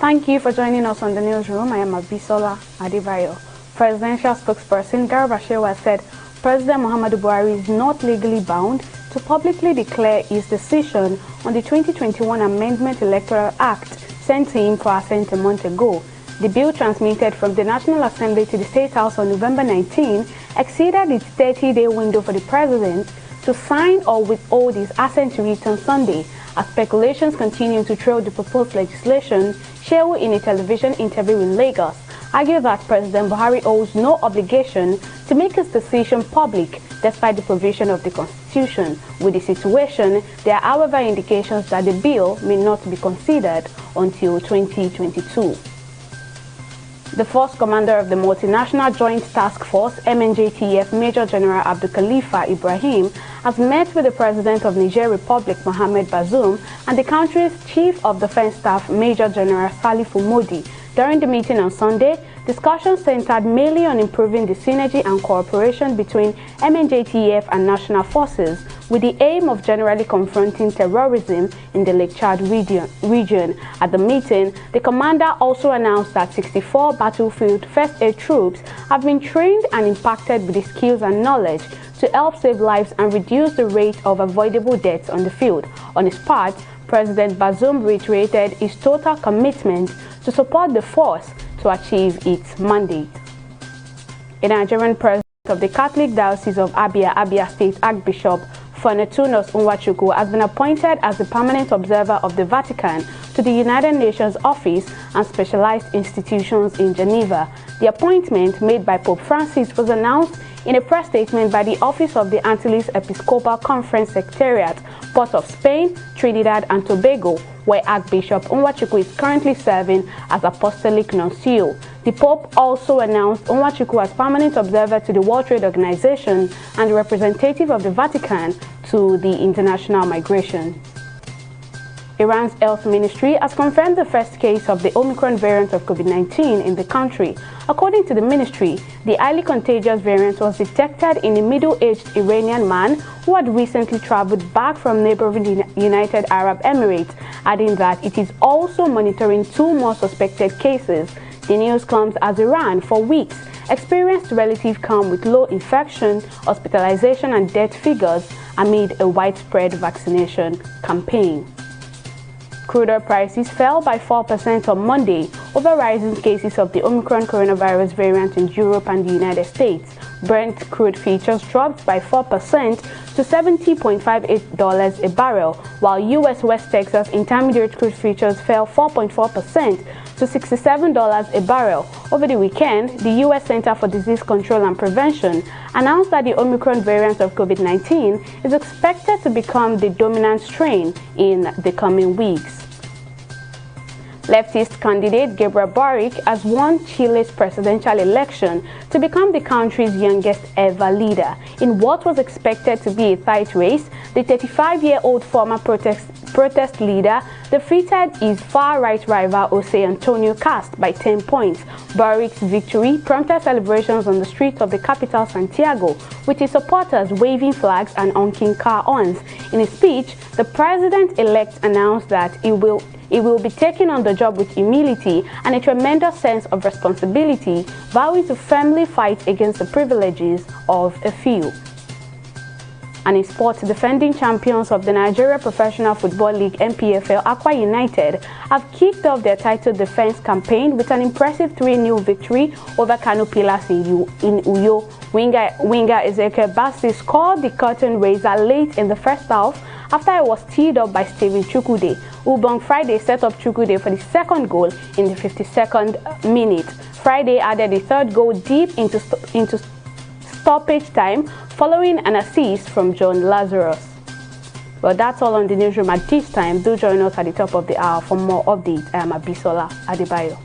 Thank you for joining us on the newsroom. I am Abisola Adebayo. Presidential spokesperson Garba Shewa said President Muhammadu Buhari is not legally bound to publicly declare his decision on the 2021 Amendment Electoral Act sent to him for assent a month ago. The bill transmitted from the National Assembly to the State House on November 19 exceeded its 30-day window for the president to sign or withhold his assent to it on Sunday. As speculations continue to trail the proposed legislation, Shehu, in a television interview in Lagos, argued that President Buhari owes no obligation to make his decision public despite the provision of the Constitution. With the situation, there are however indications that the bill may not be considered until 2022. The first commander of the Multinational Joint Task Force, MNJTF, Major General Abdul Khalifa Ibrahim, has met with the President of Niger Republic, Mohamed Bazoum, and the country's Chief of Defense Staff, Major General Salifu Modi. During the meeting on Sunday, discussions centered mainly on improving the synergy and cooperation between MNJTF and national forces, with the aim of generally confronting terrorism in the Lake Chad region. At the meeting, the commander also announced that 64 battlefield first aid troops have been trained and impacted with the skills and knowledge to help save lives and reduce the rate of avoidable deaths on the field. On his part, President Bazoum reiterated his total commitment to support the force to achieve its mandate. A Nigerian president of the Catholic Diocese of Abia State, Archbishop Fortunatus Nwachukwu, has been appointed as the permanent observer of the Vatican to the United Nations office and specialized institutions in Geneva. The appointment, made by Pope Francis, was announced in a press statement by the Office of the Antilles Episcopal Conference Secretariat, Port of Spain, Trinidad and Tobago, where Archbishop Nwachukwu is currently serving as Apostolic Nuncio. The Pope also announced Nwachukwu as permanent observer to the World Trade Organization and representative of the Vatican to the international migration. Iran's health ministry has confirmed the first case of the Omicron variant of COVID-19 in the country. According to the ministry, the highly contagious variant was detected in a middle-aged Iranian man who had recently traveled back from neighboring United Arab Emirates, adding that it is also monitoring 2 more suspected cases. The news comes as Iran, for weeks, experienced relative calm with low infection, hospitalization and death figures amid a widespread vaccination campaign. Crude oil prices fell by 4% on Monday over rising cases of the Omicron coronavirus variant in Europe and the United States. Brent crude futures dropped by 4% to $70.58 a barrel, while U.S. West Texas Intermediate crude futures fell 4.4% to $67 a barrel. Over the weekend, the U.S. Center for Disease Control and Prevention announced that the Omicron variant of COVID-19 is expected to become the dominant strain in the coming weeks. Leftist candidate Gabriel Boric has won Chile's presidential election to become the country's youngest ever leader. In what was expected to be a tight race, the 35-year-old former protest leader defeated his far-right rival Jose Antonio Cast by 10 points. Boric's victory prompted celebrations on the streets of the capital Santiago, with his supporters waving flags and honking car horns. In a speech, the president-elect announced that he will be taking on the job with humility and a tremendous sense of responsibility, vowing to firmly fight against the privileges of a few. And in sports, defending champions of the Nigeria Professional Football League (NPFL), Akwa United, have kicked off their title defense campaign with an impressive 3-0 victory over Kano Pillars in Uyo. Winger Ezekiel Basti scored the curtain raiser late in the first half after it was teed up by Steven Chukwude. Ubong Friday set up Chukwude for the second goal in the 52nd minute. Friday added a third goal deep into stoppage time following an assist from John Lazarus. Well, that's all on the newsroom at this time. Do join us at the top of the hour for more updates. I am Abisola Adebayo.